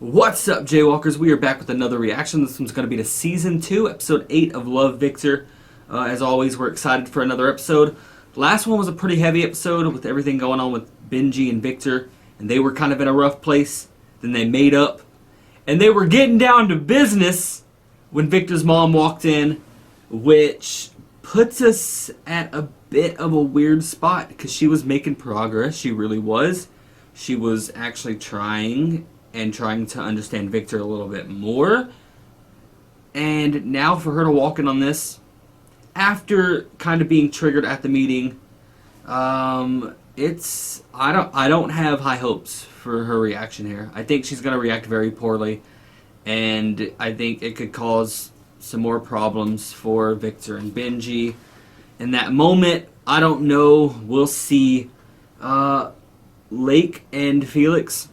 What's up, Jaywalkers? We are back with another reaction. This one's going to be to Season 2, Episode 8 of Love, Victor. As always, we're excited for another episode. The last one was a pretty heavy episode with everything going on with Benji and Victor, and they were kind of in a rough place. Then they made up, and they were getting down to business when Victor's mom walked in, which puts us at a bit of a weird spot because she was making progress. She really was. She was actually trying to understand Victor a little bit more. And now for her to walk in on this, after kind of being triggered at the meeting, I don't have high hopes for her reaction here. I think she's going to react very poorly, and I think it could cause some more problems for Victor and Benji. In that moment, I don't know. We'll see. Lake and Felix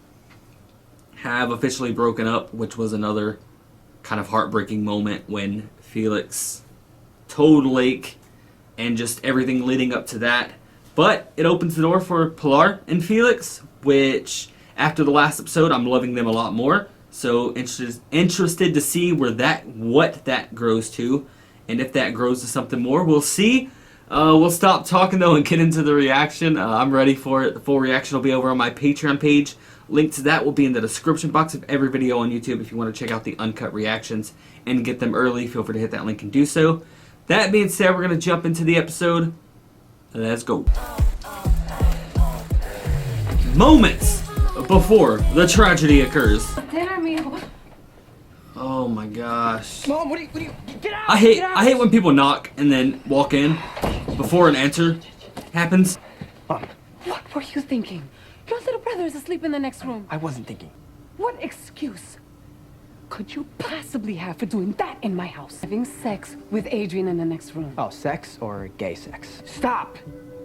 have officially broken up, which was another kind of heartbreaking moment when Felix told Lake and just everything leading up to that. But it opens the door for Pilar and Felix, which after the last episode, I'm loving them a lot more. So interested to see what that grows to, and if that grows to something more, we'll see. We'll stop talking though and get into the reaction. I'm ready for it. The full reaction will be over on my Patreon page. Link to that will be in the description box of every video on YouTube if you want to check out the uncut reactions and get them early. Feel free to hit that link and do so. That being said, we're going to jump into the episode. Let's go. Moments before the tragedy occurs. Oh my gosh. Mom, what do you get out? I hate when people knock and then walk in before an answer happens. Mom, What were you thinking? Your little brother is asleep in the next room. I wasn't thinking. What excuse could you possibly have for doing that in my house? Having sex with Adrian in the next room. Oh, sex or gay sex? Stop!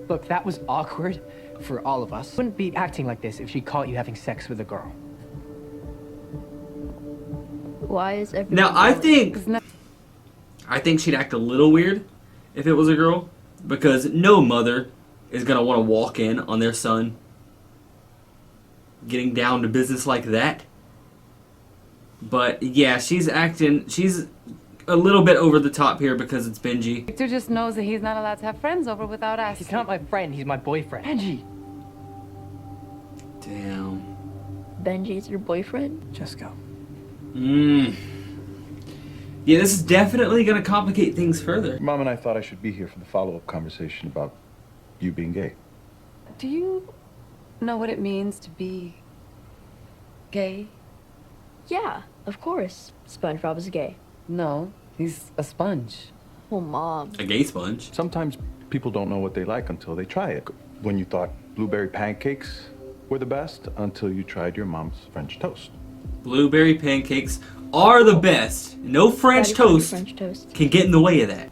Look, that was awkward for all of us. Wouldn't be acting like this if she caught you having sex with a girl. Why is everyone... Now I think she'd act a little weird if it was a girl, because no mother is gonna want to walk in on their son getting down to business like that. But yeah, she's a little bit over the top here because it's Benji. Victor just knows that he's not allowed to have friends over without asking. He's not my friend, he's my boyfriend. Benji! Damn. Benji's your boyfriend? Just go. Yeah, this is definitely gonna complicate things further. Mom and I thought I should be here for the follow-up conversation about you being gay. Do you know what it means to be gay? Yeah, of course. SpongeBob is gay. No, he's a sponge. Well, Mom. A gay sponge. Sometimes people don't know what they like until they try it. When you thought blueberry pancakes were the best until you tried your mom's French toast. Blueberry pancakes are the best. No French Daddy, toast French toast. can get in the way of that.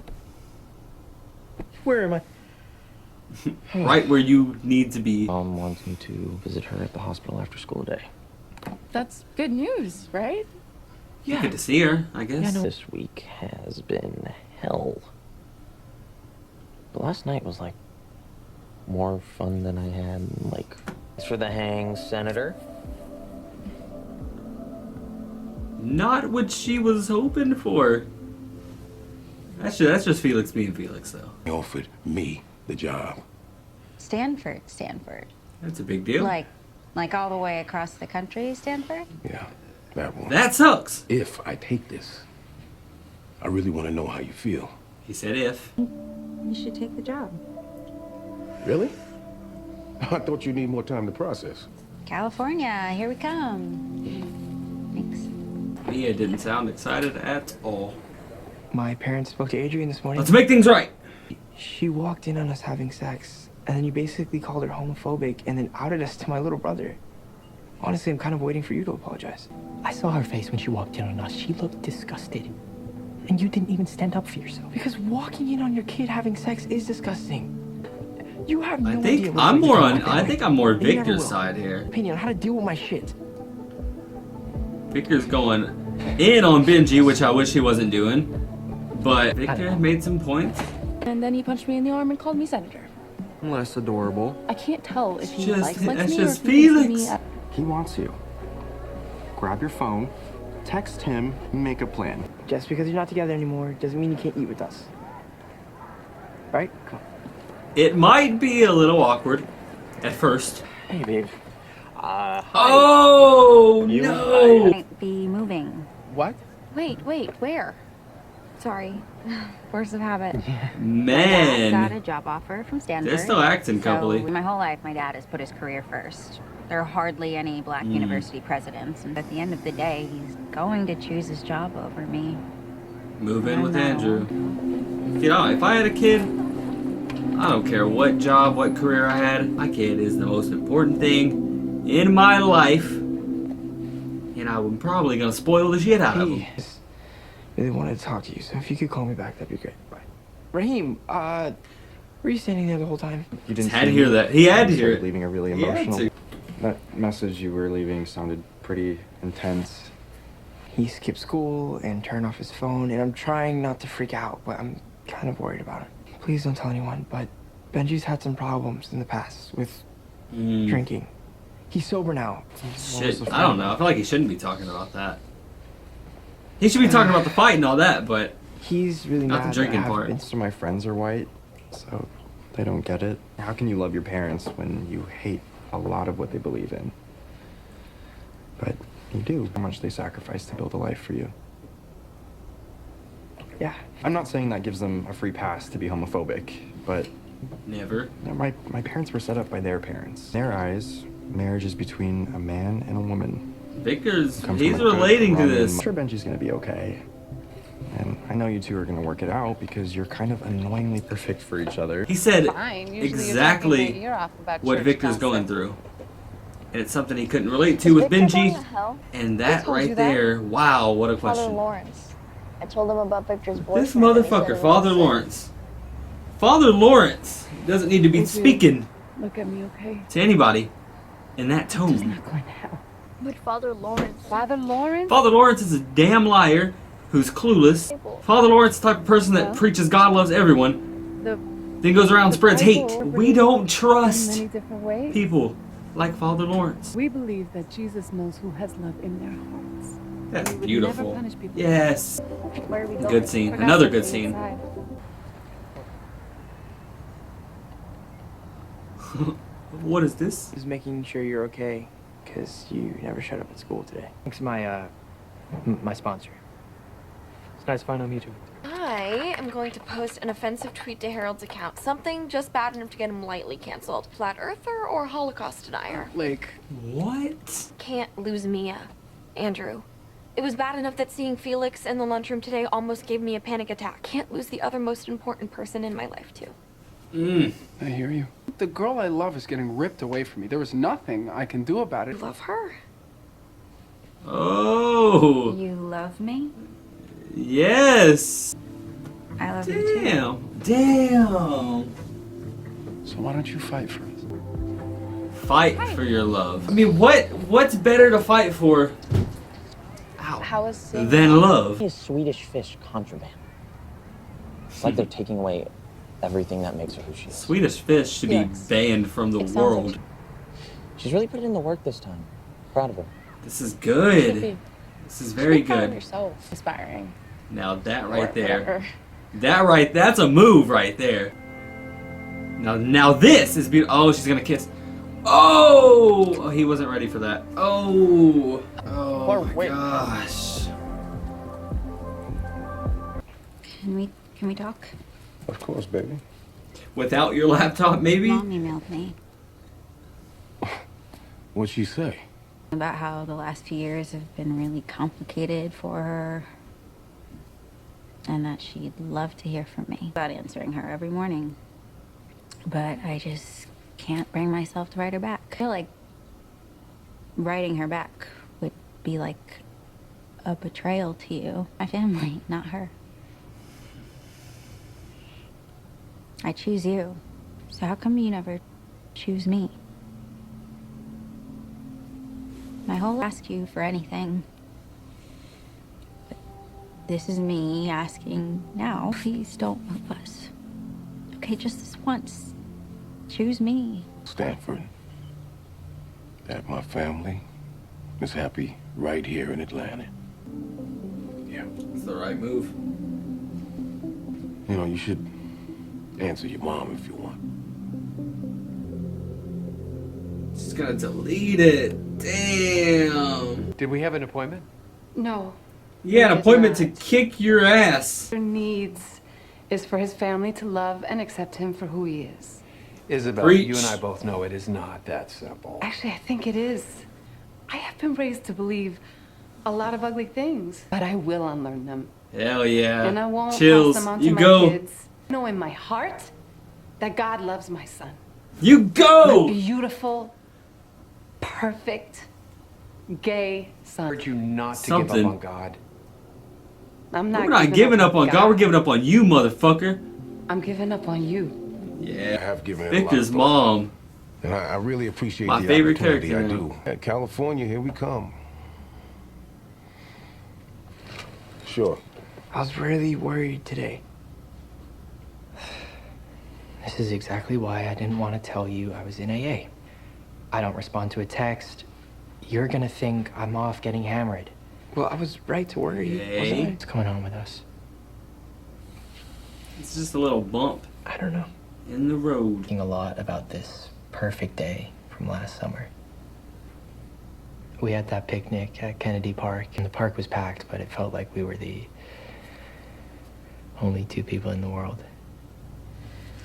Where am I? Right where you need to be. Mom wants me to visit her at the hospital after school today. That's good news, right? Yeah. Good to see her, I guess. Yeah, no. This week has been hell. But last night was like more fun than I had. Like, thanks for the hang, Senator. Not what she was hoping for. That's just Felix being Felix, though. They offered me the job. Stanford. That's a big deal. Like all the way across the country, Stanford? Yeah, that one. That sucks. If I take this, I really want to know how you feel. He said if. You should take the job. Really? I thought you need more time to process. California, here we come. Thanks. Mia didn't sound excited at all. My parents spoke to Adrian this morning. Let's make things right. She walked in on us having sex, and then you basically called her homophobic and then outed us to my little brother. Honestly, I'm kind of waiting for you to apologize. I saw her face when she walked in on us. She looked disgusted. And you didn't even stand up for yourself. Because walking in on your kid having sex is disgusting. You have no I idea think what it's I'm like to more grow on. up that I way. think I'm more And you never Victor's will. side here. Opinion on how to deal with my shit. Victor's going in on Benji, which I wish he wasn't doing. But Victor made some points. And then he punched me in the arm and called me Senator. Less adorable. I can't tell if he Just- likes that's me just or if he thinks Felix. me. He wants you. grab your phone, text him, make a plan. Just because you're not together anymore doesn't mean you can't eat with us. Right? Come on. It might be a little awkward at first. Hey, babe. Oh, You- no! Might be moving. What? Wait, where? Sorry. Force of habit. My dad got a Man. job offer from Stanford. They're still acting so coupley. my whole life, my dad has put his career first. There are hardly any black university presidents, and at the end of the day, he's going to choose his job over me. Move in I with know. Andrew. You know, if I had a kid, I don't care what job, what career I had. My kid is the most important thing in my life. And I'm probably gonna spoil the shit out of him. Hey, just really wanted to talk to you, so if you could call me back, that'd be great. Bye. Raheem, were you standing there the whole time? You didn't Had to see hear me? that. He had to I hear started it. leaving a really He had emotional. to. That message you were leaving sounded pretty intense. He skipped school and turned off his phone, and I'm trying not to freak out, but I'm kind of worried about him. Please don't tell anyone, but Benji's had some problems in the past with drinking. He's sober now. Shit, I don't know. I feel like he shouldn't be talking about that. He should be talking about the fight and all that, but He's really Not the mad drinking that I haven't part. been Most of my friends are white, so they don't get it. How can you love your parents when you hate a lot of what they believe in? But you do. How much they sacrifice to build a life for you. Yeah. I'm not saying that gives them a free pass to be homophobic, but never. you know, my parents were set up by their parents. In their eyes, marriage is between a man and a woman. Victor's, Comes he's from a good, relating to loving- this. I'm sure Benji's gonna be okay. And I know you two are gonna work it out because you're kind of annoyingly perfect for each other. He said Fine. Usually exactly you're talking my ear off about what church Victor's gossip. going through. And it's something he couldn't relate to with Benji. Hell? And that told right you that. there, wow, what a Father question. Lawrence. I told him about Victor's boyfriend. This and he said motherfucker, it Father was Lawrence. Father Lawrence doesn't need to be speaking Look at me, okay? to anybody in that It's tone. not going to hell. But Father Lawrence. Father Lawrence? Father Lawrence is a damn liar who's clueless. Father Lawrence is the type of person that Well. preaches God loves everyone, The then goes around and the spreads hate. Bible We don't in trust many different ways. people like Father Lawrence. We believe that Jesus knows who has love in their hearts. That's We would beautiful. never punish people. Yes. Where are we going? Good scene. Forgot Another something good scene. inside. What is this? Is making sure you're okay, because you never showed up at school today. Thanks, my sponsor. It's nice finding you too. I am going to post an offensive tweet to Harold's account. Something just bad enough to get him lightly canceled. Flat earther or Holocaust denier? What? Can't lose Mia. Andrew. It was bad enough that seeing Felix in the lunchroom today almost gave me a panic attack. Can't lose the other most important person in my life, too. I hear you. The girl I love is getting ripped away from me. There was nothing I can do about I it. love her. Oh. You love me? Yes. I love you too. Damn. Damn. So why don't you fight for us? Fight for your love. I mean, what's better to fight for How is than love? Is Swedish fish contraband? It's like they're taking away everything that makes her who she is. Swedish fish should Yes. be banned from the It sounds world. like- She's really put in the work this time. Proud of her. This is Should good. be. This is very Be proud of good. yourself. Inspiring. Now that Or right there. whatever. That's a move right there. Now this is beautiful. Oh, she's gonna kiss. Oh, he wasn't ready for that. Oh my gosh. Can we talk? Of course, baby. Without your laptop, maybe? Mom emailed me What'd she say? about how the last few years have been really complicated for her. And that she'd love to hear from me about answering her every morning. But I just can't bring myself to write her back. I feel like writing her back would be like a betrayal to you, my family, not her. I choose you. So how come you never choose me? My whole ask you for anything. But this is me asking now. Please don't move us. Okay, just this once. Choose me. Stanford. That my family. is happy right here in Atlanta. Yeah. It's the right move. You know, you should answer your mom if you want. She's gonna delete it. Damn. Did we have an appointment? No. Yeah, an It is appointment to not. kick your ass. Needs is for his family to love and accept him for who he is. Isabel, Preach. you and I both know it is not that simple. Actually, I think it is. I have been raised to believe a lot of ugly things, but I will unlearn them. Hell yeah. And I won't Chills. pass them on You to my go. kids. I know in my heart that God loves my son. You go. My beautiful, perfect, gay son. I urge you not to Something. give up on God. I'm not We're not giving up on God. We're giving up on you, motherfucker. I'm giving up on you. Yeah. I have given it a lot of Victor's thought. mom. And I really appreciate My the favorite opportunity. character I now. do. At California, here we come. Sure. I was really worried today. This is exactly why I didn't want to tell you I was in AA. I don't respond to a text. You're gonna think I'm off getting hammered. Well, I was right to worry, wasn't I? What's going on with us? It's just a little bump I don't know. in the road. Thinking a lot about this perfect day from last summer. We had that picnic at Kennedy Park, and the park was packed, but it felt like we were the only two people in the world.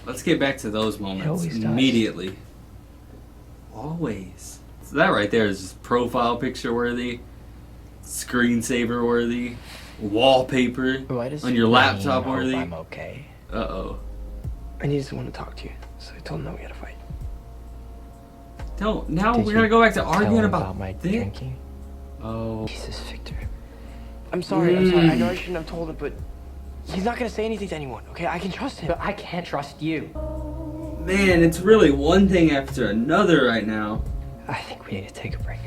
Let's get back to those moments always does. immediately. Always. So that right there is just profile picture worthy, screensaver worthy, wallpaper Why does on your Raheem laptop hope worthy. I'm okay. Uh-oh. And he doesn't want to talk to you, so I told him that we had a fight. Don't. Now Did we're you going to go back to tell arguing him about my this. drinking? Oh. Jesus, Victor. I'm sorry. I Mm. know I shouldn't have told him, but he's not gonna say anything to anyone. Okay, I can trust him. But I can't trust you. Man, it's really one thing after another right now. I think we need to take a break.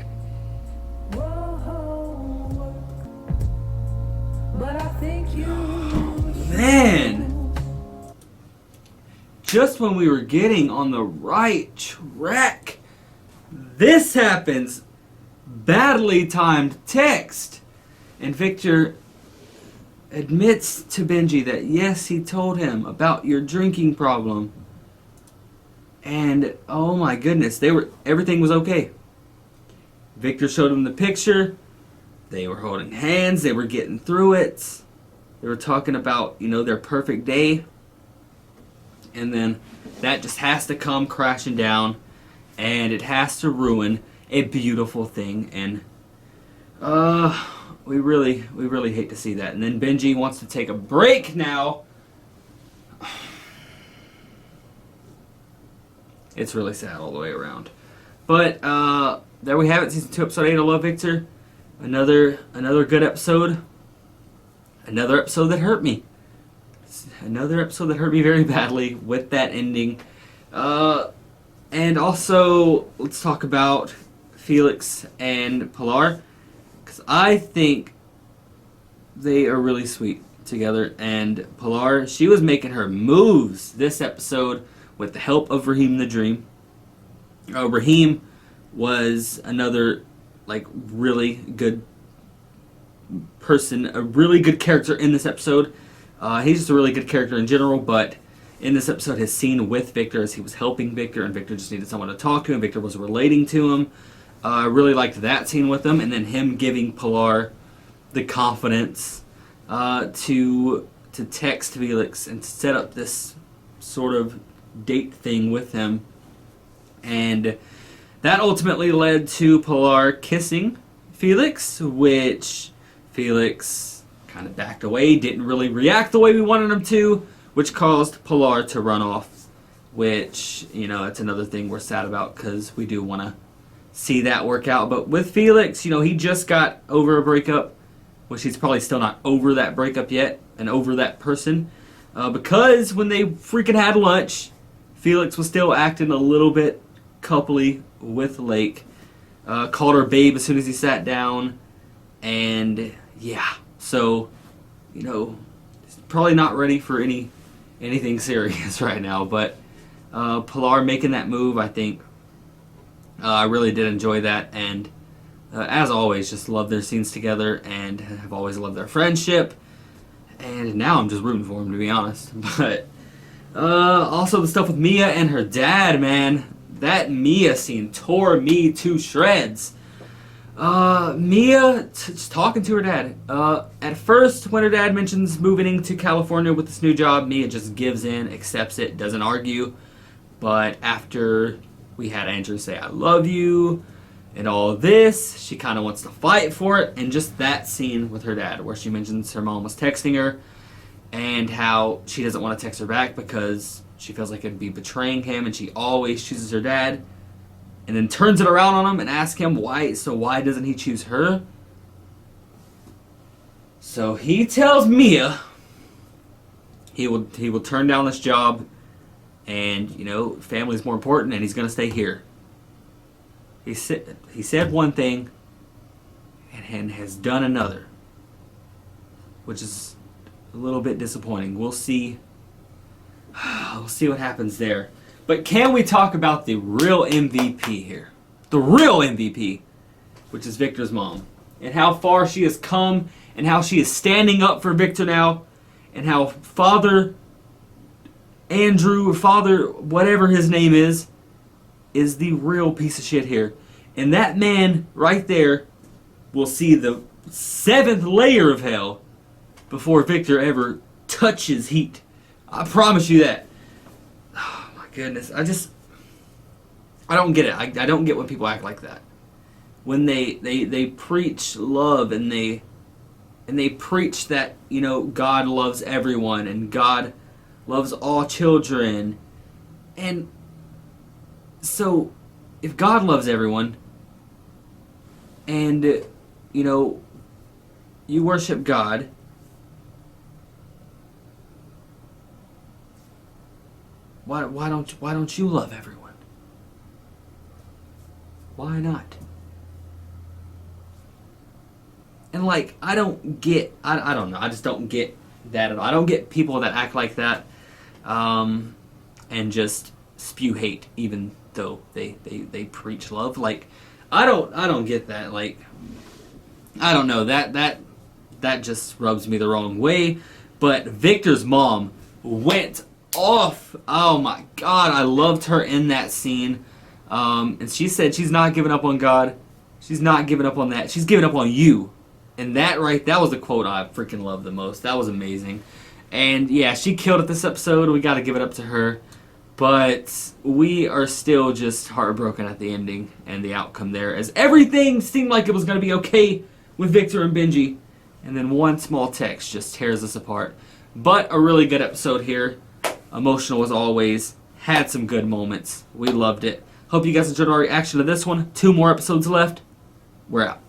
Man. Just when we were getting on the right track, this happens. Badly timed text. And Victor admits to Benji that yes, he told him about your drinking problem. And oh my goodness, everything was okay. Victor showed him the picture. They were holding hands, they were getting through it. They were talking about, their perfect day. And then that just has to come crashing down, and it has to ruin a beautiful thing. And we really hate to see that. And then Benji wants to take a break now. It's really sad all the way around. But there we have it, season 2, episode 8 of Love, Victor. Another good episode. Another episode that hurt me. Another episode that hurt me very badly with that ending. And also, let's talk about Felix and Pilar. Because I think they are really sweet together. And Pilar, she was making her moves this episode with the help of Raheem the Dream. Raheem was another, really good person, a really good character in this episode. He's just a really good character in general, but in this episode, his scene with Victor as he was helping Victor, and Victor just needed someone to talk to, and Victor was relating to him. I really liked that scene with him, and then him giving Pilar the confidence to text Felix and set up this sort of date thing with him. And that ultimately led to Pilar kissing Felix, which Felix kind of backed away, didn't really react the way we wanted him to, which caused Pilar to run off, which, that's another thing we're sad about because we do want to see that work out. But with Felix, he just got over a breakup, which he's probably still not over that breakup yet and over that person, because when they freaking had lunch, Felix was still acting a little bit coupley with Lake, called her babe as soon as he sat down, and yeah, so, probably not ready for anything serious right now, but Pilar making that move, I think, I really did enjoy that, and As always, just love their scenes together and have always loved their friendship. And now I'm just rooting for them, to be honest. But also the stuff with Mia and her dad, man. That Mia scene tore me to shreds. Mia just talking to her dad. At first, when her dad mentions moving to California with this new job, Mia just gives in, accepts it, doesn't argue. But after we had Andrew say, "I love you," and all of this, she kind of wants to fight for it. And just that scene with her dad, where she mentions her mom was texting her, and how she doesn't want to text her back because she feels like it'd be betraying him, and she always chooses her dad, and then turns it around on him and asks him why. So why doesn't he choose her? So he tells Mia he will turn down this job, and family's more important, and he's gonna stay here. He said one thing and has done another, which is a little bit disappointing. We'll see. We'll see what happens there. But can we talk about the real MVP here? The real MVP, which is Victor's mom, and how far she has come, and how she is standing up for Victor now, and how Father Andrew, or Father whatever his name is the real piece of shit here. And that man right there will see the 7th layer of hell before Victor ever touches heat. I promise you that. Oh my goodness. I don't get it. I don't get when people act like that. When they preach love and they preach that, God loves everyone and God loves all children. And so if God loves everyone and you worship God, why don't you love everyone? Why not? And I don't get, I don't know, I just don't get that at all. I don't get people that act like that and just spew hate even though they preach love. I don't get that. I don't know, that just rubs me the wrong way. But Victor's mom went off. Oh my God, I loved her in that scene. And she said she's not giving up on God. She's not giving up on that. She's giving up on you. And that was the quote I freaking loved the most. That was amazing. And yeah, she killed it this episode. We got to give it up to her. But we are still just heartbroken at the ending and the outcome there, as everything seemed like it was going to be okay with Victor and Benji. And then one small text just tears us apart. But a really good episode here. Emotional as always. Had some good moments. We loved it. Hope you guys enjoyed our reaction to this one. 2 more episodes left. We're out.